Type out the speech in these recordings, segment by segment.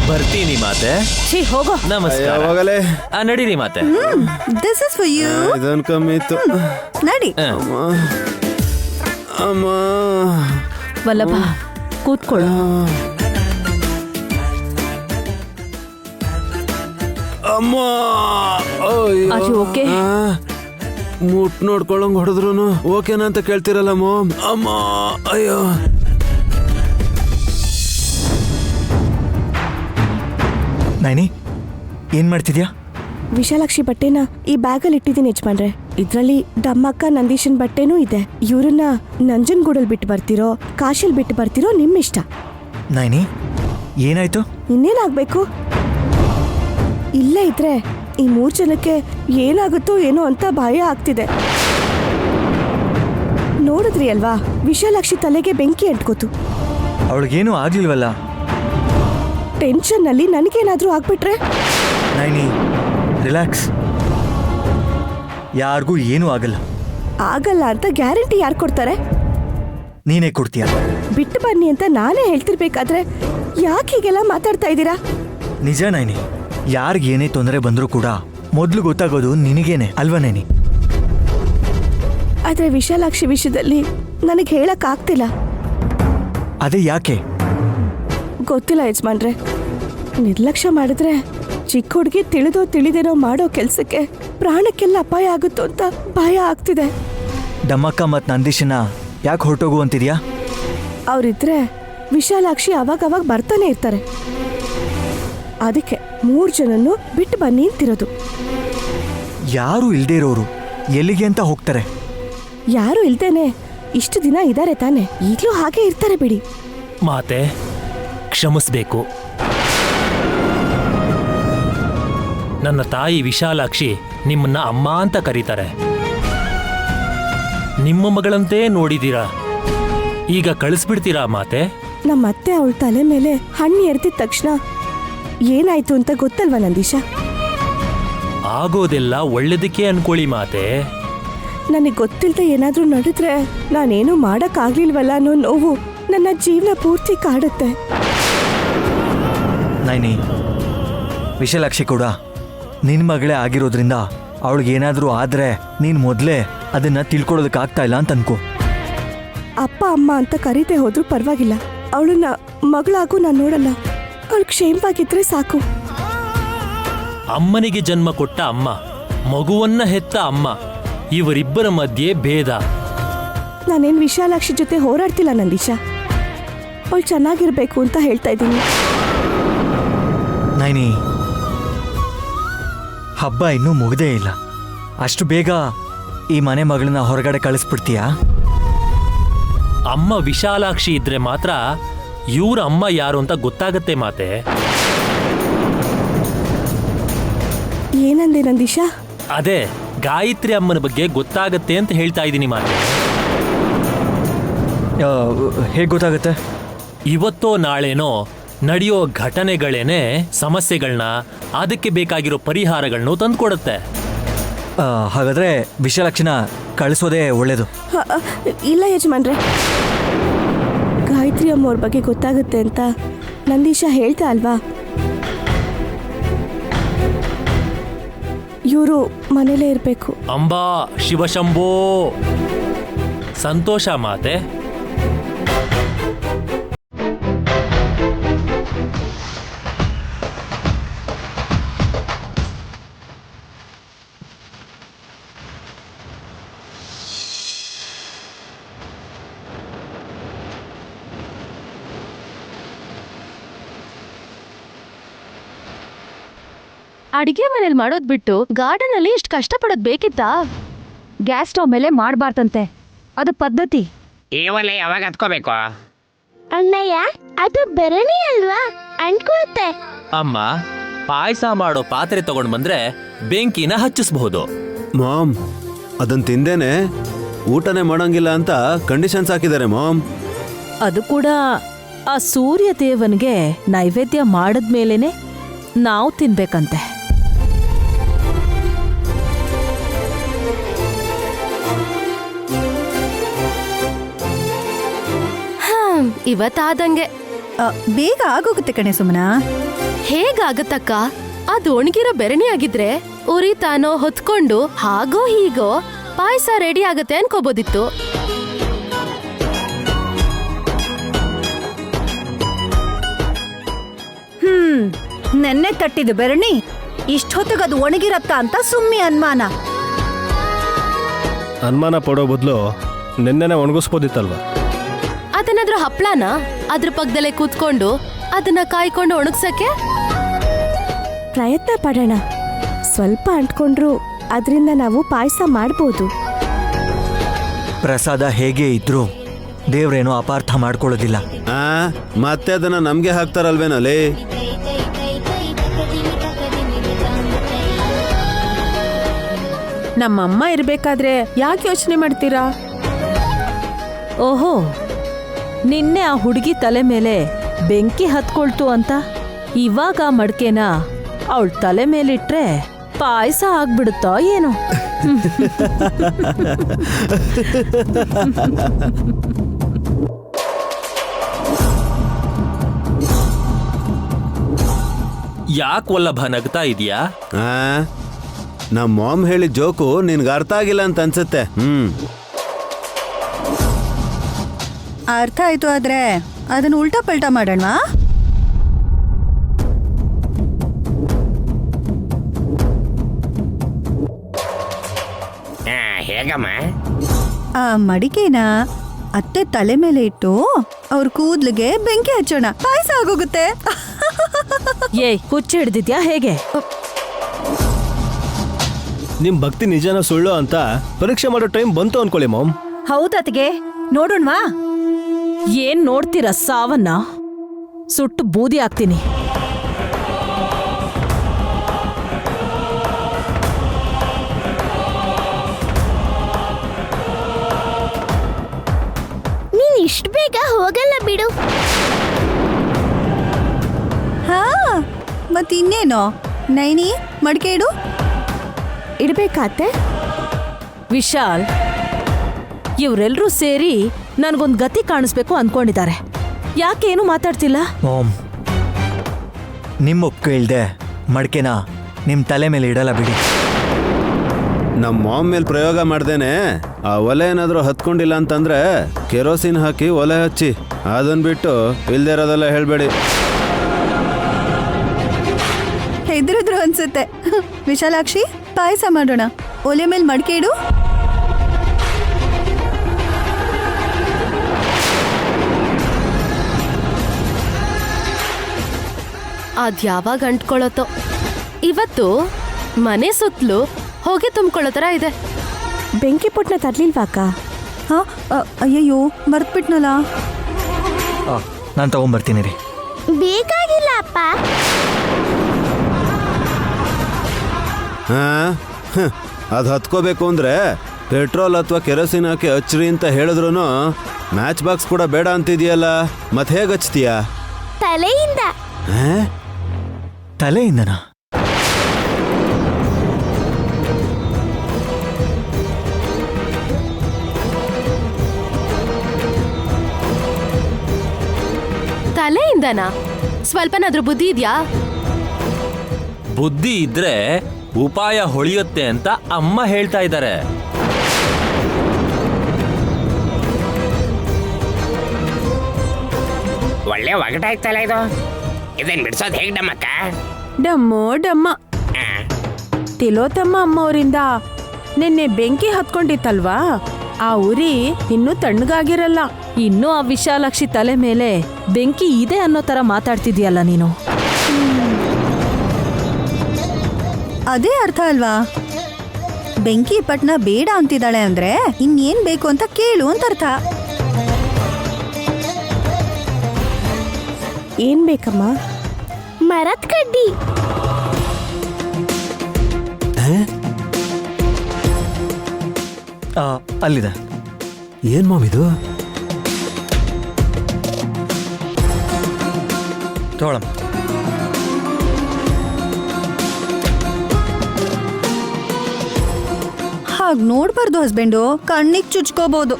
ಬರ್ತೀನಿ ಮಾತೆ. ಛೀ ಹೋಗೋ. ನಮಸ್ಕಾರ. ಯಾವಾಗಲೇ ನಡೀರಿ ಮಾತೆ. This is for you. ಇದನ್ ಕಮ್ಮಿ ಇತ್ತು. ನಡಿ. ಅಮ್ಮ ವಲ್ಲಭ ಕೂತ್ಕೊಳ್ಳು. ಅಮ್ಮ Are you okay? ಮುಟ್ ನೋಡ್ಕೊಳಂಗ್ ಹೊಡೆದ್ರು ಓಕೆನಾ ಅಂತ ಕೇಳ್ತಿರಲ್ಲ ಮಾಮ್. ಅಮ್ಮ ಅಯ್ಯೋ. ನೈನಿ ಏನ್ ಮಾಡ್ತಿದ್ಯಾ? ವಿಶಾಲಾಕ್ಷಿ ಬಟ್ಟೆನ ಈ ಬ್ಯಾಗಲ್ಲಿ ಇಟ್ಟಿದ್ದೀನಿ ಯಜಮಾನ್ರೆ. ಇದ್ರಲ್ಲಿ ದಮ್ಮಕ್ಕ ನಂದೀಶನ್ ಬಟ್ಟೆನೂ ಇದೆ. ಇವ್ರನ್ನ ನಂಜನಗೂಡಲ್ಲಿ ಬಿಟ್ಟು ಬರ್ತಿರೋ ಕಾಶಿಲ್ ಬಿಟ್ಟು ಬರ್ತಿರೋ ನಿಮ್ಮಿಷ್ಟ. ನೈನಿ ಏನಾಯ್ತು? ಇನ್ನೇನಾಗ್ಬೇಕು? ಇಲ್ಲೇ ಇದ್ರೆ ಈ 3 ಜನಕ್ಕೆ ಏನಾಗುತ್ತೋ ಏನೋ ಅಂತ ಭಯ ಆಗ್ತಿದೆ. ನೋಡಿದ್ರಿ ಅಲ್ವಾ ವಿಶಾಲಾಕ್ಷಿ ತಲೆಗೆ ಬೆಂಕಿ ಅಂಟ್ಕೋತು. ಅವಳಿಗೇನು ಆಗ್ಲಿಲ್ವಲ್ಲ? ಟೆನ್ಷನ್ ನಲ್ಲಿ ನನಗೇನಾದ್ರೂ ಆಗ್ಬಿಟ್ರೆ? ನೈನಿ ರಿಲ್ಯಾಕ್ಸ್, ಯಾರಿಗೂ ಏನೂ ಆಗಲ್ಲ. ಆಗಲ್ಲ ಅಂತ ಗ್ಯಾರಂಟಿ ಯಾರು ಕೊಡ್ತಾರೆ? ನೀನೇ ಕೊಡ್ತೀಯ. ಬಿಟ್ಟು ಬನ್ನಿ ಅಂತ ನಾನೇ ಹೇಳ್ತಿರ್ಬೇಕಾದ್ರೆ ಯಾಕೆ ಹೀಗೆಲ್ಲ ಮಾತಾಡ್ತಾ ಇದ್ದೀರಾ? ನಿಜ ನೈನಿ, ಯಾರಿಗೇನೇ ತೊಂದರೆ ಬಂದರೂ ಕೂಡ ಮೊದಲು ಗೊತ್ತಾಗೋದು ನಿನಗೇನೆ ಅಲ್ವಾ ನೈನಿ? ಆದ್ರೆ ವಿಶಾಲಾಕ್ಷಿ ವಿಷಯದಲ್ಲಿ ನನಗೆ ಹೇಳಕ್ ಆಗ್ತಿಲ್ಲ. ಅದೇ ಯಾಕೆ? ಗೊತ್ತಿಲ್ಲ ಯಜಮಾನ್ರೆ. ನಿರ್ಲಕ್ಷ್ಯ ಮಾಡಿದ್ರೆ ಚಿಕ್ಕ ಹುಡುಗಿ ತಿಳಿದೋ ತಿಳಿದೇನೋ ಮಾಡೋ ಕೆಲ್ಸಕ್ಕೆ ಪ್ರಾಣಕ್ಕೆಲ್ಲ ಅಪಾಯ ಆಗುತ್ತೋ ಅಂತ ಭಯ ಆಗ್ತಿದೆ. ಡಮ್ಮಕ್ಕ ಮತ್ತು ನಂದೀಶನ ಯಾಕೆ ಹೊರಟೋಗು ಅಂತಿದ್ಯಾ? ಅವರಿದ್ರೆ ವಿಶಾಲಾಕ್ಷಿ ಅವಾಗ ಬರ್ತಾನೆ ಇರ್ತಾರೆ. ಅದಕ್ಕೆ 3 ಜನನ್ನು ಬಿಟ್ಟು ಬನ್ನಿ ಅಂತಿರೋದು. ಯಾರು ಇಲ್ದೇ ಇರೋರು ಎಲ್ಲಿಗೆ ಅಂತ ಹೋಗ್ತಾರೆ? ಯಾರು ಇಲ್ದೇನೆ ಇಷ್ಟು ದಿನ ಇದ್ದಾರೆ ತಾನೆ, ಈಗಲೂ ಹಾಗೆ ಇರ್ತಾರೆ ಬಿಡಿ. ಮಾತೆ ಕ್ಷಮಿಸ್ಬೇಕು. ನನ್ನ ತಾಯಿ ವಿಶಾಲಾಕ್ಷಿ ನಿಮ್ಮನ್ನ ಅಮ್ಮ ಅಂತ ಕರೀತಾರೆ. ನಿಮ್ಮ ಮಗಳಂತೆ ನೋಡಿದೀರಾ, ಈಗ ಕಳಿಸ್ಬಿಡ್ತೀರಾ ಮಾತೆ? ನಮ್ಮ ಅತ್ತೆ ಅವಳ ತಲೆ ಮೇಲೆ ಹಣ್ಣು ಎರ್ದಿದ ತಕ್ಷಣ ಏನಾಯ್ತು ಅಂತ ಗೊತ್ತಲ್ವಾ ನಂದೀಶ? ಆಗೋದೆಲ್ಲ ಒಳ್ಳೇದಕ್ಕೆ ಅನ್ಕೊಳ್ಳಿ ಮಾತೆ. ನನಗೆ ಗೊತ್ತಿಲ್ಲದೆ ಏನಾದ್ರೂ ನಡೆದ್ರೆ ನಾನೇನು ಮಾಡಕ್ಕಾಗ್ಲಿಲ್ವಲ್ಲ ಅನ್ನೋ ನೋವು ನನ್ನ ಜೀವನ ಪೂರ್ತಿ ಕಾಡುತ್ತೆ. ನೈನಿ, ವಿಶಾಲಾಕ್ಷಿ ಕೂಡ ನಿನ್ನ ಮಗಳೇ ಆಗಿರೋದ್ರಿಂದ ಅವಳಿಗೇನಾದರೂ ಆದರೆ ನೀನು ಮೊದಲೇ ಅದನ್ನು ತಿಳ್ಕೊಳ್ಳೋದಕ್ಕಾಗ್ತಾ ಇಲ್ಲ ಅಂತ ಅನ್ಕೋ. ಅಪ್ಪ ಅಮ್ಮ ಅಂತ ಕರೀತೆ ಹೋದ್ರೂ ಪರವಾಗಿಲ್ಲ, ಅವಳನ್ನ ಮಗಳಾಗೂ ನಾನು ನೋಡಲ್ಲ. ಅವಳು ಕ್ಷೇಮವಾಗಿದ್ರೆ ಸಾಕು. ಅಮ್ಮನಿಗೆ ಜನ್ಮ ಕೊಟ್ಟ ಅಮ್ಮ, ಮಗುವನ್ನ ಹೆತ್ತ ಅಮ್ಮ, ಇವರಿಬ್ಬರ ಮಧ್ಯೆ ಭೇದ. ನಾನೇನು ವಿಶಾಲಾಕ್ಷಿ ಜೊತೆ ಹೋರಾಡ್ತಿಲ್ಲ ನಂದೀಶ, ಅವಳು ಚೆನ್ನಾಗಿರ್ಬೇಕು ಅಂತ ಹೇಳ್ತಾ ಇದ್ದೀನಿ. ನೈನಿ, ಹಬ್ಬ ಇನ್ನೂ ಮುಗ್ದೇ ಇಲ್ಲ, ಅಷ್ಟು ಬೇಗ ಈ ಮನೆ ಮಗಳನ್ನ ಹೊರಗಡೆ ಕಳಿಸ್ಬಿಡ್ತೀಯಾ? ಅಮ್ಮ ವಿಶಾಲಾಕ್ಷಿ ಇದ್ರೆ ಮಾತ್ರ ಇವ್ರ ಅಮ್ಮ ಯಾರು ಅಂತ ಗೊತ್ತಾಗತ್ತೆ ಮಾತೆ. ಏನಂದೆ ನಂದೀಶ? ಅದೇ ಗಾಯತ್ರಿ ಅಮ್ಮನ ಬಗ್ಗೆ ಗೊತ್ತಾಗತ್ತೆ ಅಂತ ಹೇಳ್ತಾ ಇದ್ದೀನಿ ಮಾತೆ. ಹೇಗೆ ಗೊತ್ತಾಗುತ್ತೆ? ಇವತ್ತೋ ನಾಳೆನೋ ನಡೆಯೋ ಘಟನೆಗಳೇನೆ ಸಮಸ್ಯೆಗಳನ್ನ, ಅದಕ್ಕೆ ಬೇಕಾಗಿರೋ ಪರಿಹಾರಗಳನ್ನೂ ತಂದುಕೊಡುತ್ತೆ. ಹಾಗಾದ್ರೆ ವಿಶಾಲಾಕ್ಷಿನ ಕಳಿಸೋದೇ ಒಳ್ಳೇದು. ಇಲ್ಲ ಯಜಮಾನ್ರೆ, ಗಾಯತ್ರಿ ಅಮ್ಮವ್ರ ಬಗ್ಗೆ ಗೊತ್ತಾಗುತ್ತೆ ಅಂತ ನಂದೀಶ ಹೇಳ್ತಾ ಅಲ್ವಾ? ಇವರು ಮನೇಲೇ ಇರಬೇಕು. ಅಂಬಾ ಶಿವಶಂಭೋ. ಸಂತೋಷ ಮಾತೆ. ಅಡಿಗೆ ಮನೇಲಿ ಮಾಡೋದ್ ಬಿಟ್ಟು ಗಾರ್ಡನ್ ಅಲ್ಲಿ ಇಷ್ಟು ಕಷ್ಟಪಡೋದ್ ಬೇಕಿತ್ತಾ? ಗ್ಯಾಸ್ ಸ್ಟವ್ ಮೇಲೆ ಮಾಡಬಾರ್ದಂತೆ, ಅದು ಪದ್ಧತಿ. ಒಲೆ ಯಾವಾಗ ಹತ್ಕೋಬೇಕು? ಅಣ್ಣಯ್ಯ, ಅದು ಬೆರಣಿ ಅಲ್ವಾ, ಅಂಟ್ಕೊಳುತ್ತೆ. ಅಮ್ಮ, ಪಾಯಸ ಮಾಡೋ ಪಾತ್ರೆ ತಗೊಂಡ್ ಬಂದ್ರೆ ಬೆಂಕಿನ ಹಚ್ಚಿಸಬಹುದು. ಮಾಮ್, ಅದನ್ನ ತಿಂದೇನೆ ಊಟನೇ ಮಾಡಂಗಿಲ್ಲ ಅಂತ ಕಂಡೀಷನ್ಸ್ ಹಾಕಿದ್ದಾರೆ ಮಾಮ್. ಅದು ಕೂಡ ಆ ಸೂರ್ಯ ದೇವನ್ಗೆ ನೈವೇದ್ಯ ಮಾಡಿದ್ಮೇಲೆನೆ ನಾವು ತಿನ್ಬೇಕಂತೆ. ಇವತ್ತಾದಂಗೆ ಬೇಗ ಆಗೋಗುತ್ತೆ ಕಣೆ ಸುಮನಾ. ಹೇಗಾಗತ್ತಕ್ಕ? ಅದು ಒಣಗಿರೋ ಬೆರಣಿ ಆಗಿದ್ರೆ ಉರಿತಾನೋ ಹೊತ್ಕೊಂಡು ಹಾಗೋ ಹೀಗೋ ಪಾಯಸ ರೆಡಿ ಆಗತ್ತೆ ಅನ್ಕೋಬೋದಿತ್ತು. ನೆನ್ನೆ ತಟ್ಟಿದ ಬೆರಣಿ ಇಷ್ಟೊತ್ತಿಗದು ಒಣಗಿರತ್ತ ಅಂತ ಸುಮ್ಮಿ ಅನುಮಾನ. ಅನುಮಾನ ಪಡೋ ಬದಲು ನಿನ್ನೆನೆ ಒಣಗಿಸ್ಬೋದಿತ್ತಲ್ವ? ಅದನ್ನಾದ್ರೂ ಹಪ್ಳನ ಅದ್ರ ಪಕ್ಕದಲ್ಲೇ ಕೂತ್ಕೊಂಡು ಅದನ್ನ ಕಾಯ್ಕೊಂಡು ಒಣಗ್ಸಕ್ಕೆ ಪ್ರಯತ್ನ ಪಡೋಣ. ಸ್ವಲ್ಪ ಅಂಟ್ಕೊಂಡ್ರು ಅದರಿಂದ ನಾವು ಪಾಯಸ ಮಾಡ್ಬೋದು. ಪ್ರಸಾದ ಹೇಗೆ ಇದ್ರೂ ದೇವ್ರೇನೋ ಅಪಾರ್ಥ ಮಾಡ್ಕೊಳ್ಳೋದಿಲ್ಲ. ಮತ್ತೆ ಅದನ್ನ ನಮ್ಗೆ ಹಾಕ್ತಾರಲ್ವೇನಲ್ಲಿ? ನಮ್ಮಮ್ಮ ಇರ್ಬೇಕಾದ್ರೆ ಯಾಕೆ ಯೋಚನೆ ಮಾಡ್ತೀರಾ? ಓಹೋ, ನಿನ್ನೆ ಆ ಹುಡುಗಿ ತಲೆ ಮೇಲೆ ಬೆಂಕಿ ಹತ್ಕೊಳ್ತು ಅಂತ ಇವಾಗ ಮಡ್ಕೆನ ಅವಳ ತಲೆ ಮೇಲಿಟ್ರೆ ಪಾಯಸ ಆಗ್ಬಿಡುತ್ತೋ ಏನೋ. ಯಾಕೆ ವಲ್ಲಭ ನಗ್ತಾ ಇದೀಯಾ? ನಮ್ಮ ಮಾಮ್ ಹೇಳಿದ ಜೋಕು ನಿನ್ಗೆ ಅರ್ಥ ಆಗಿಲ್ಲ ಅಂತ ಅನ್ಸುತ್ತೆ. ಅರ್ಥ ಆಯ್ತು, ಆದ್ರೆ ಅದನ್ನ ಉಲ್ಟಾ ಪಲ್ಟಾ ಮಾಡೋಣವಾ? ಹೇಗಮ್ಮ? ಆ ಮಡಿಕೆನ ಅತ್ತೆ ತಲೆ ಮೇಲೆ ಇಟ್ಟು ಅವ್ರ ಕೂದ್ಲಿಗೆ ಬೆಂಕಿ ಹಚ್ಚೋಣ, ಪಾಯಸ ಆಗೋಗುತ್ತೆ. ಏಯ್, ಹುಚ್ಚು ಹಿಡ್ದಿದ್ಯಾ ಹೇಗೆ? ನಿಮ್ ಭಕ್ತಿ ನಿಜನ ಸುಳ್ಳು ಅಂತ ಪರೀಕ್ಷೆ ಮಾಡೋ ಟೈಮ್ ಬಂತು ಅನ್ಕೊಳ್ಳಿ ಮಾಮ್. ಹೌದತ್ಗೆ, ನೋಡೋಣವಾ? ಏನ್ ನೋಡ್ತೀರ ಸಾವನ್ನ? ಸುಟ್ಟು ಬೂದಿ ಆಗ್ತೀನಿ. ನೀನ್ ಇಷ್ಟು ಬೇಗ ಹೋಗಲ್ಲ ಬಿಡು. ಹಾ, ಮತ್ತಿನ್ನೇನು? ನೈನಿ, ಮಡಿಕೆ ಇಡು. ಇಡ್ಬೇಕಾತೆ? ವಿಶಾಲ್, ಇವರೆಲ್ಲರೂ ಸೇರಿ ನನ್ಗೊಂದ್ ಗತಿ ಕಾಣಿಸ್ಬೇಕು ಅನ್ಕೊಂಡಿದ್ದಾರೆ. ಯಾಕೇನು ಮಾತಾಡ್ತಿಲ್ಲ? ಓಂ, ನಿಮ್ಮ ಒಪ್ಪಿಗೆ ಇಲ್ದೆ ಮಡ್ಕೆನ ನಿಮ್ಮ ತಲೆ ಮೇಲೆ ಇಡಲ್ಲ ಬಿಡಿ. ನಮ್ಮ ಮಾಮ್ ಮೇಲೆ ಪ್ರಯೋಗ ಮಾಡ್ದೇನೆ ಆ ಒಲೆ ಏನಾದರೂ ಹತ್ಕೊಂಡಿಲ್ಲ ಅಂತಂದ್ರೆ ಕೆರೋಸಿನ್ ಹಾಕಿ ಒಲೆ ಹಚ್ಚಿ. ಅದನ್ನ ಬಿಟ್ಟು ಇಲ್ದೇ ಇರೋದೆಲ್ಲ ಹೇಳ್ಬೇಡಿ. ಹೆದರಿದ್ರು ಅನ್ಸುತ್ತೆ. ವಿಶಾಲಾಕ್ಷಿ, ಪಾಯಸ ಮಾಡೋಣ. ಒಲೆ ಮೇಲೆ ಮಡಿಕೆ ಇಡು. ಅದ್ಯಾವಾಗ ಅಂಟ್ಕೊಳ್ಳೋತೋ. ಇವತ್ತು ಮನೆ ಸುತ್ತಲೂ ಹೊಗೆ ತುಂಬ್ಕೊಳ್ಳೋ ಥರ ಇದೆ. ಬೆಂಕಿ ಪುಟ್ನ ತರ್ಲಿಲ್ವಾಕ? ಹಾ, ಅಯ್ಯಯ್ಯೋ, ಮರ್ತ್ಬಿಟ್ನಲ್ಲ. ನಾನು ತಗೊಂಬರ್ತೀನಿ ರೀ. ಬೇಕಾಗಿಲ್ಲ ಅಪ್ಪ. ಅದು ಹತ್ಕೋಬೇಕು ಅಂದ್ರೆ ಪೆಟ್ರೋಲ್ ಅಥವಾ ಕೆರೋಸಿನ್ ಹಾಕಿ ಹಚ್ಚ್ರಿ ಅಂತ ಹೇಳಿದ್ರು ಮ್ಯಾಚ್ ಬಾಕ್ಸ್ ಕೂಡ ಬೇಡ ಅಂತಿದೆಯಲ್ಲ, ಮತ್ತೆ ಹೇಗೆ ಹಚ್ತೀಯಾ? ತಲೆಯಿಂದ. ತಲೆಯಿಂದನಾ? ತಲೆಯಿಂದನಾ? ಸ್ವಲ್ಪನಾದ್ರೂ ಬುದ್ಧಿ ಇದ್ಯಾ? ಬುದ್ಧಿ ಇದ್ರೆ ಉಪಾಯ ಹೊಳಿಯುತ್ತೆ ಅಂತ ಅಮ್ಮ ಹೇಳ್ತಾ ಇದ್ದಾರೆ. ಒಳ್ಳೆ ಒಗಟಾಯ್ತಲ್ಲ ಇದು. ಇದನ್ ಬಿಡ್ಸೋದು ಹೇಗ್ ನಮ್ಮಕ್ಕ? ಡಮ್ಮೋ ಡಮ್ಮ. ತಿಲೋತಮ್ಮ ಅಮ್ಮವರಿಂದ ನಿನ್ನೆ ಬೆಂಕಿ ಹತ್ಕೊಂಡಿತ್ತಲ್ವಾ, ಆ ಉರಿ ಇನ್ನೂ ತಣ್ಣಗಾಗಿರಲ್ಲ. ಇನ್ನೂ ಆ ವಿಶಾಲಾಕ್ಷಿ ತಲೆ ಮೇಲೆ ಬೆಂಕಿ ಇದೆ ಅನ್ನೋ ತರ ಮಾತಾಡ್ತಿದ್ಯಲ್ಲ ನೀನು. ಅದೇ ಅರ್ಥ ಅಲ್ವಾ? ಬೆಂಕಿ ಪಟ್ನ ಬೇಡ ಅಂತಿದ್ದಾಳೆ ಅಂದ್ರೆ ಇನ್ನೇನ್ ಬೇಕು ಅಂತ ಕೇಳು ಅಂತ ಅರ್ಥ. ಏನ್ ಬೇಕಮ್ಮ? ಮರತ್ ಕಡ್ಡಿ. ಅಲ್ಲಿದೆ. ಏನ್ ಮಾಮ್ ಇದು? ತೋಳ. ಹಾಗ್ ನೋಡ್ಬಾರ್ದು ಹಸ್ಬೆಂಡು, ಕಣ್ಣಿಗೆ ಚುಚ್ಕೋಬಹುದು.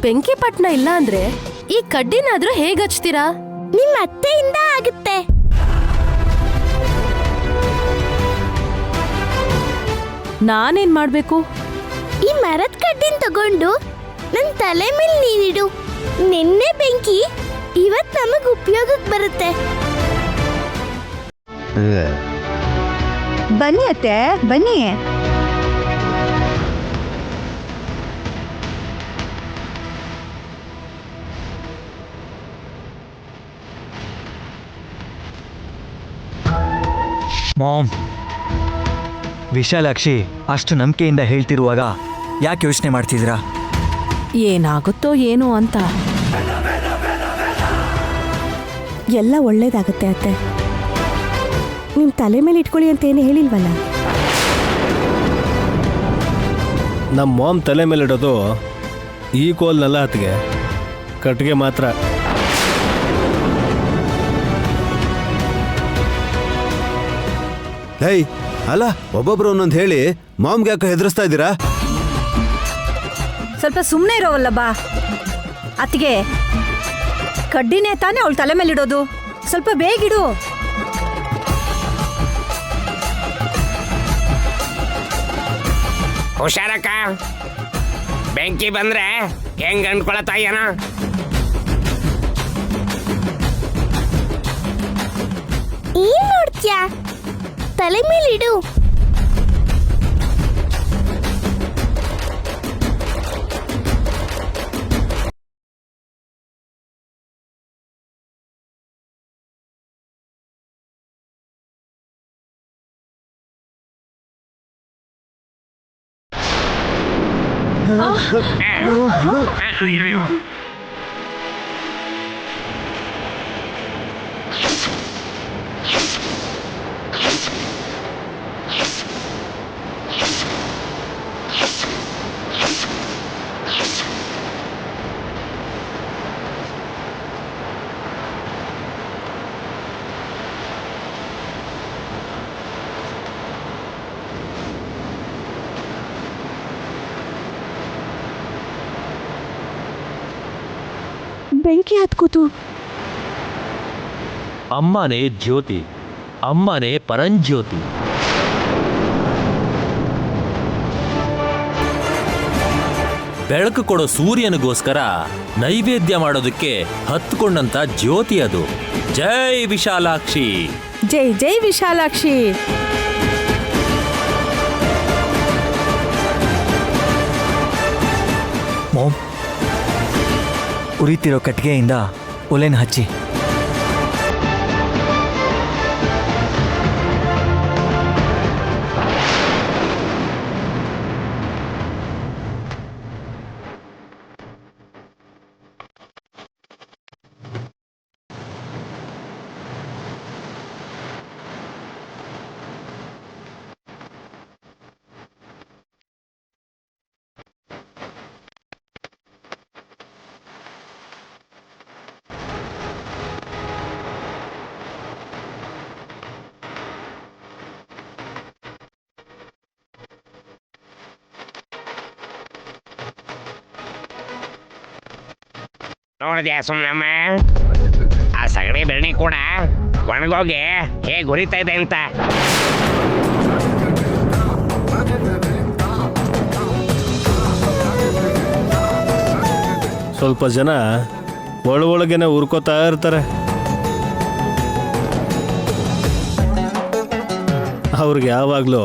ಬೆಂಕಿ ಪಟ್ನ ಇಲ್ಲ ಅಂದ್ರೆ ಈ ಕಡ್ಡಿನಾದ್ರೂ ಹೇಗ್ ಹಚ್ತೀರಾ? ನಿಮ್ಮ ಅತ್ತೆಯಿಂದ ಆಗುತ್ತೆ. ನಾನೇನ್ ಮಾಡ್ಬೇಕು? ಈ ಮರದ ಕಡ್ಡಿನ ತಗೊಂಡು ನನ್ನ ತಲೆ ಮೇಲೆ ನೀನಿಡು. ನಿನ್ನೆ ಬೆಂಕಿ ಇವತ್ ನಮಗ್ ಉಪಯೋಗಕ್ಕೆ ಬರುತ್ತೆ. ಬನ್ನಿ ಅತ್ತೆ, ಬನ್ನಿ. ಮಾಮ್, ವಿಶಾಲಾಕ್ಷಿ ಅಷ್ಟು ನಂಬಿಕೆಯಿಂದ ಹೇಳ್ತಿರುವಾಗ ಯಾಕೆ ಯೋಚನೆ ಮಾಡ್ತಿದ್ದೀರಾ? ಏನಾಗುತ್ತೋ ಏನೋ ಅಂತ. ಎಲ್ಲ ಒಳ್ಳೇದಾಗತ್ತೆ ಅತ್ತೆ. ನಿಮ್ ತಲೆ ಮೇಲೆ ಇಟ್ಕೊಳ್ಳಿ ಅಂತ ಏನು ಹೇಳಿಲ್ವಲ್ಲ. ನಮ್ಮ ಮಾಮ್ ತಲೆ ಮೇಲೆ ಇಡೋದು ಈ ಕೋಲ್ನಲ್ಲ ಅತ್ತಿಗೆ, ಕಟ್ಟಿಗೆ ಮಾತ್ರ. ಹೇ ಅಲ್ಲ, ಒಬ್ಬೊಬ್ರು ಒಂದೊಂದು ಹೇಳಿ ಮಾಮ್ಗೆ ಯಾಕೆ ಹೆದರಿಸ್ತಾ ಇದ್ದೀರಾ? ಸ್ವಲ್ಪ ಸುಮ್ಮನೆ ಇರೋವಲ್ಲ ಬಾ. ಅತ್ತಿಗೆ, ಕಡ್ಡಿನೇ ತಾನೇ ಅವಳು ತಲೆ ಮೇಲೆ ಇಡೋದು, ಸ್ವಲ್ಪ ಬೇಗಿಡು. ಹುಷಾರಕ್ಕ, ಬೆಂಕಿ ಬಂದ್ರೆ ಹೆಂಗ್ ಅಂದ್ಕೊಳತ್ತ ಏನೋ. ಏನ್ ನೋಡ್ತ್ಯಾ? ತಲೆ ಮೇಲಿಡು. ಬೆಂಕಿ ಹತ್ಕೋತು. ಅಮ್ಮನೇ ಜ್ಯೋತಿ, ಅಮ್ಮನೇ ಪರಂಜ್ಯೋತಿ. ಬೆಳಕು ಕೊಡೋ ಸೂರ್ಯನಿಗೋಸ್ಕರ ನೈವೇದ್ಯ ಮಾಡೋದಕ್ಕೆ ಹತ್ಕೊಂಡಂತ ಜ್ಯೋತಿ ಅದು. ಜೈ ವಿಶಾಲಾಕ್ಷಿ. ಜೈ ಜೈ ವಿಶಾಲಾಕ್ಷಿ. ಮಾಮ್, ಉರಿತಿರೋ ಕಟ್ಟಿಗೆಯಿಂದ ಒಲೆನ ಹಚ್ಚಿ. ನೋಡಿದ್ಯಾ ಸುಮ್ಮನಮ್ಮ, ಆ ಸಗಣಿ ಬೆರಣಿ ಕೂಡ ಒಣಗೋಗಿ ಹೇಗೆ ಉರಿತಾ ಇದೆ ಅಂತ. ಸ್ವಲ್ಪ ಜನ ಒಳಗೇನೆ ಉರ್ಕೋತಾ ಇರ್ತಾರೆ. ಅವ್ರಿಗೆ ಯಾವಾಗಲೂ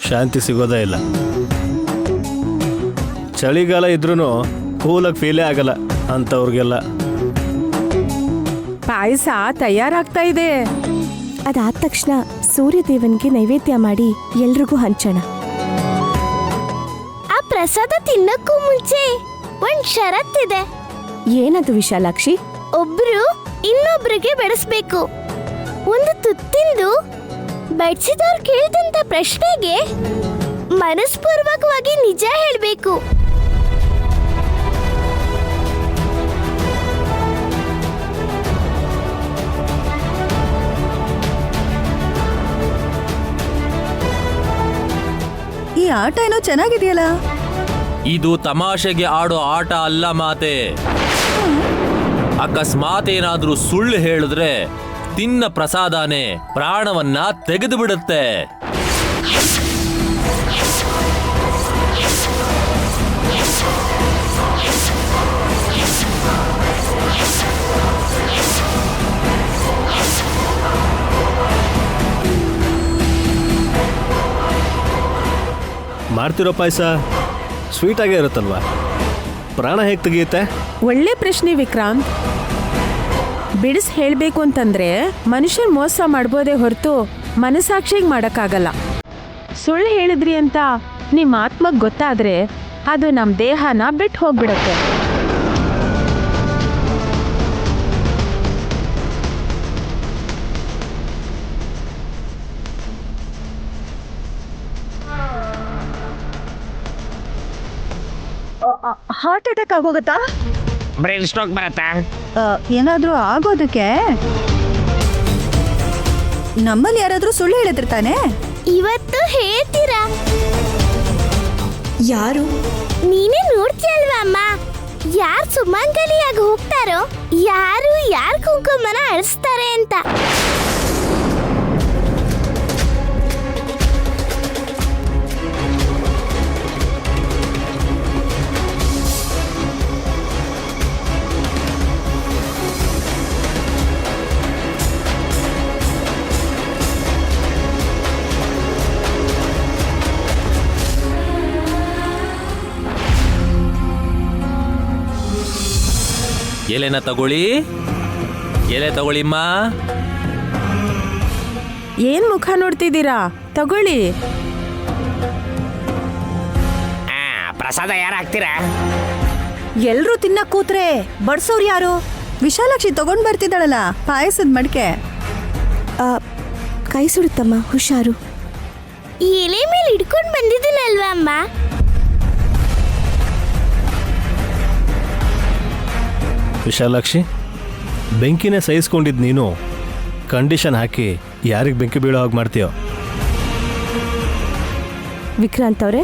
ಶಾಂತಿ ಸಿಗೋದೇ ಇಲ್ಲ. ಚಳಿಗಾಲ ಇದ್ರೂ ಕೂಲಾಗಿ ಫೀಲೇ ಆಗಲ್ಲ ಅಂಥವ್ರಿಗೆಲ್ಲ. ಪಾಯಸ ತಯಾರಾಗ್ತಾ ಇದೆ. ಅದಾದ ತಕ್ಷಣ ಸೂರ್ಯದೇವನ್ಗೆ ನೈವೇದ್ಯ ಮಾಡಿ ಎಲ್ರಿಗೂ ಹಂಚೋಣ. ಆ ಪ್ರಸಾದ ತಿನ್ನಕ್ಕೂ ಮುಂಚೆ ಒಂದ್ ಷರತ್ತಿದೆ. ಏನದು ವಿಶಾಲಾಕ್ಷಿ? ಒಬ್ರು ಇನ್ನೊಬ್ರಿಗೆ ಬೆಳೆಸ್ಬೇಕು. ಒಂದು ತುತ್ತಿಂದು ಬಡಿಸಿದವ್ರು ಕೇಳಿದಂತ ಪ್ರಶ್ನೆಗೆ ಮನಸ್ಪೂರ್ವಕವಾಗಿ ನಿಜ ಹೇಳ್ಬೇಕು. ಈ ಆಟ ಏನೋ ಚೆನ್ನಾಗಿದೆಯಲ್ಲ. ಇದು ತಮಾಷೆಗೆ ಆಡೋ ಆಟ ಅಲ್ಲ ಮಾತೆ. ಅಕಸ್ಮಾತ್ ಏನಾದ್ರೂ ಸುಳ್ಳು ಹೇಳಿದ್ರೆ ತಿನ್ನ ಪ್ರಸಾದನೇ ಪ್ರಾಣವನ್ನ ತೆಗೆದು ಬಿಡುತ್ತೆ. ಮಾಡ್ತಿರೋ ಪಾಯಸ ಸ್ವೀಟಾಗೇ ಇರುತ್ತಲ್ವಾ, ಪ್ರಾಣ ಹೇಗೆ ತೆಗೆಯುತ್ತೆ? ಒಳ್ಳೆ ಪ್ರಶ್ನೆ ವಿಕ್ರಾಂತ್. ಬಿಡಿಸ್ ಹೇಳಬೇಕು ಅಂತಂದ್ರೆ ಮನುಷ್ಯನ್ ಮೋಸ ಮಾಡ್ಬೋದೇ ಹೊರತು ಮನಸಾಕ್ಷಿಗೆ ಮಾಡೋಕ್ಕಾಗಲ್ಲ. ಸುಳ್ಳು ಹೇಳಿದ್ರಿ ಅಂತ ನಿಮ್ಮ ಆತ್ಮಕ್ಕೆ ಗೊತ್ತಾದ್ರೆ ಅದು ನಮ್ಮ ದೇಹನ ಬಿಟ್ಟು ಹೋಗ್ಬಿಡತ್ತೆ. ಹಾರ್ಟ್ ಅಟ್ಯಾಕ್ ಆಗೋಗತ್ತಾ? ಬ್ರೈನ್ ಸ್ಟ್ರೋಕ್ ಬರತ್ತಾ? ಏನಾದ್ರೂ ಆಗೋದಕ್ಕೆ ನಮ್ಮಲ್ಲಿ ಯಾರಾದ್ರೂ ಸುಳ್ಳು ಹೇಳಿದಿರ್ತಾನೆ? ಇವತ್ತು ಹೇಳ್ತೀರಾ? ಯಾರು? ನೀನೇ ನೋಡ್ತೀಯಲ್ವಾ ಅಮ್ಮ, ಯಾರು ಸುಮಂಗಲಿಯಾಗಿ ಹೋಗ್ತಾರೋ, ಯಾರು ಕುಂಕುಮನ ಅಳಿಸ್ತಾರೆ ಅಂತ. ಎಲೆನ ತಗೊಳ್ಳಿ, ಎಲೆ ತಗೊಳ್ಳಿಮ್ಮ. ಏನ್ ಮುಖ ನೋಡ್ತಿದ್ದೀರಾ? ತಗೊಳ್ಳಿ. ಪ್ರಸಾದ ಯಾರು ಹಾಕ್ತೀರಾ? ಎಲ್ರೂ ತಿನ್ನಕ್ ಕೂತ್ರೆ ಬಡ್ಸೋರು ಯಾರು? ವಿಶಾಲಾಕ್ಷಿ ತಗೊಂಡ್ ಬರ್ತಿದ್ದಾಳಲ್ಲ ಪಾಯಸದ ಮಡ್ಕೆ. ಕೈ ಸುಡುತ್ತಮ್ಮ, ಹುಷಾರು. ಈ ಎಲೆ ಮೇಲೆ ಹಿಡ್ಕೊಂಡು ಬಂದಿದ್ದೀನಲ್ವಾ ಅಮ್ಮ. ವಿಶಾಲಾಕ್ಷಿ, ಬೆಂಕಿನೇ ಸಹಿಸ್ಕೊಂಡಿದ್ದು ನೀನು ಕಂಡೀಷನ್ ಹಾಕಿ ಯಾರಿಗೆ ಬೆಂಕಿ ಬೀಳೋ ಹಾಗೆ ಮಾಡ್ತೀಯೋ? ವಿಕ್ರಾಂತ್ ಅವರೇ,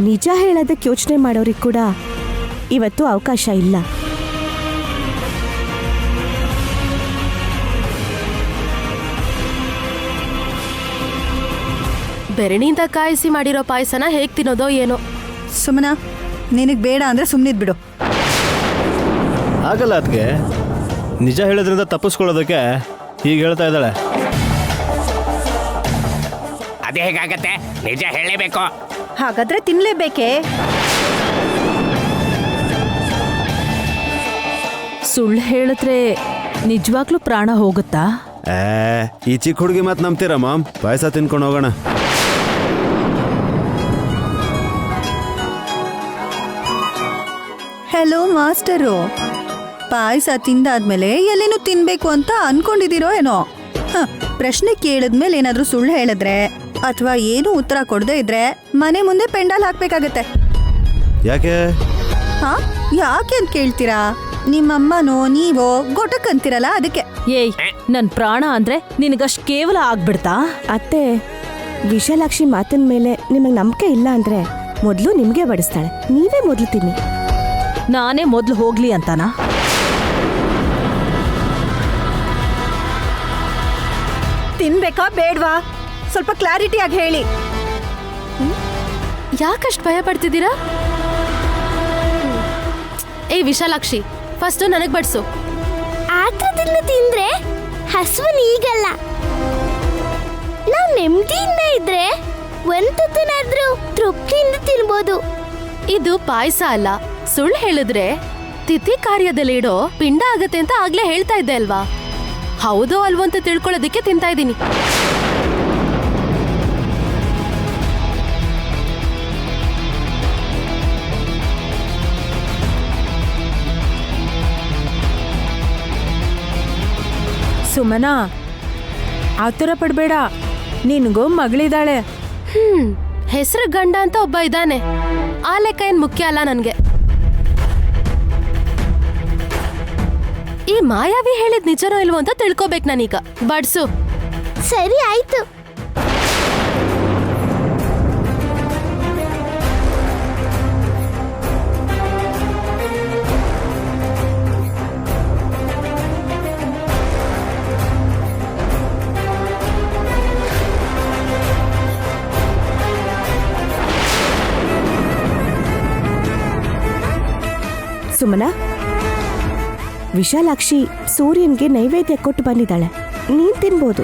ನಿಜ ಹೇಳೋದಕ್ಕೆ ಯೋಚನೆ ಮಾಡೋರಿಗೆ ಕೂಡ ಇವತ್ತು ಅವಕಾಶ ಇಲ್ಲ. ಬೆರಣಿಯಿಂದ ಕಾಯಿಸಿ ಮಾಡಿರೋ ಪಾಯಸನ ಹೇಗ್ ತಿನ್ನೋದೋ ಏನೋ. ಸುಮನ, ನಿನಗೆ ಬೇಡ ಅಂದ್ರೆ ಸುಮ್ಮನಿದ್ಬಿಡು. ಆಗಲ್ಲ ಅದಕ್ಕೆ, ನಿಜ ಹೇಳೋದ್ರಿಂದ ತಪ್ಪಿಸ್ಕೊಳ್ಳೋದಕ್ಕೆ ಹೀಗೆ ಹೇಳ್ತಾ ಇದ್ದಾಳೆ. ಅದೇ ಹೇಗಾಗತ್ತೆ? ನಿಜ ಹೇಳಲೇಬೇಕು. ಹಾಗಾದ್ರೆ ತಿನ್ಲೇಬೇಕೇ? ಸುಳ್ಳು ಹೇಳಿದ್ರೆ ನಿಜವಾಗ್ಲೂ ಪ್ರಾಣ ಹೋಗುತ್ತಾ? ಈ ಚಿಕ್ಕ ಹುಡುಗಿ ಮಾತು ನಂಬ್ತೀರಾ ಮಾಮ್? ಪಾಯಸ ತಿನ್ಕೊಂಡು ಹೋಗೋಣ. ಹೆಲೋ ಮಾಸ್ಟರು, ಪಾಯಸ ತಿಂದಾದ್ಮೇಲೆ ಎಲ್ಲಿನೂ ತಿನ್ಬೇಕು ಅಂತ ಅನ್ಕೊಂಡಿದ್ದೀರೋ ಏನೋ? ಪ್ರಶ್ನೆ ಕೇಳಿದ್ಮೇಲೆ ಏನಾದ್ರೂ ಸುಳ್ಳು ಹೇಳಿದ್ರೆ ಅಥವಾ ಏನು ಉತ್ತರ ಕೊಡದೇ ಇದ್ರೆ ಮನೆ ಮುಂದೆ ಪೆಂಡಾಲ್ ಹಾಕ್ಬೇಕಾಗತ್ತೆ. ಯಾಕೆ? ಹಾ, ಯಾಕೆ ಅಂತ ಕೇಳ್ತೀರಾ? ನಿಮ್ಮಮ್ಮನೋ ನೀವೋ ಗೊಟಕ್ ಅಂತೀರಲ್ಲ ಅದಕ್ಕೆ. ಏಯ್, ನನ್ ಪ್ರಾಣ ಅಂದ್ರೆ ನಿನಗಷ್ಟು ಕೇವಲ ಆಗ್ಬಿಡ್ತಾ? ಅತ್ತೆ, ವಿಶಾಲಾಕ್ಷಿ ಮಾತಿನ ಮೇಲೆ ನಿಮಗೆ ನಂಬಿಕೆ ಇಲ್ಲ ಅಂದ್ರೆ ಮೊದಲು ನಿಮಗೆ ಬಡಿಸ್ತಾಳೆ, ನೀವೇ ಮೊದಲು ತಿನ್ನಿ. ನಾನೇ ಮೊದ್ಲು ಹೋಗ್ಲಿ ಅಂತಾನಾ? ತಿನ್ಬೇಕಾ ಬೇಡ್ವಾ? ಸ್ವಲ್ಪ ಕ್ಲಾರಿಟಿಯಾಗಿ ಹೇಳಿ. ಯಾಕಷ್ಟು ಭಯ ಪಡ್ತಿದ್ದೀರಾ? ಏ ವಿಶಾಲಾಕ್ಷಿ, ಫಸ್ಟ್ ನನಗ್ ಬಡ್ಸು. ಆತ್ರದಿಂದ ತಿಂದ್ರೆ ಹಸುವು ನೀಗಲ್ಲ. ನಾವು ನೆಮ್ಮದಿಯಿಂದ ಇದ್ರೆ ಒಂದು ತುತ್ತನಾದ್ರೂ ತೃಪ್ತಿಯಿಂದ ತಿನ್ಬೋದು. ಇದು ಪಾಯಸ ಅಲ್ಲ. ಸುಳ್ಳು ಹೇಳಿದ್ರೆ ತಿಥಿ ಕಾರ್ಯದಲ್ಲಿ ಇಡೋ ಪಿಂಡ ಆಗತ್ತೆ ಅಂತ ಆಗ್ಲೇ ಹೇಳ್ತಾ ಇದ್ದೆ ಅಲ್ವಾ? ಹೌದೋ ಅಲ್ವೋ ಅಂತ ತಿಳ್ಕೊಳ್ಳೋದಿಕ್ಕೆ ತಿಂತಾ ಇದ್ದೀನಿ. ಸುಮನಾ, ಆತರ ಪಡ್ಬೇಡ, ನಿನ್ಗೋ ಮಗಳಿದ್ದಾಳೆ. ಹೆಸರು ಗಂಡ ಅಂತ ಒಬ್ಬ ಇದ್ದಾನೆ. ಆ ಲೆಕ್ಕ ಏನ್ ಮುಖ್ಯ ಅಲ್ಲ ನನ್ಗೆ. ಈ ಮಾಯಾವಿ ಹೇಳಿದ್ ನಿಜನೋ ಇಲ್ವೋ ಅಂತ ತಿಳ್ಕೊಬೇಕು ನಾನೀಗ. ಬಡ್ಸು. ಸರಿ ಆಯ್ತು. ಸುಮನ, ವಿಶಾಲಾಕ್ಷಿ ಸೂರ್ಯನ್ಗೆ ನೈವೇದ್ಯ ಕೊಟ್ಟು ಬಂದಿದ್ದಾಳೆ, ನೀನ್ ತಿನ್ಬೋದು.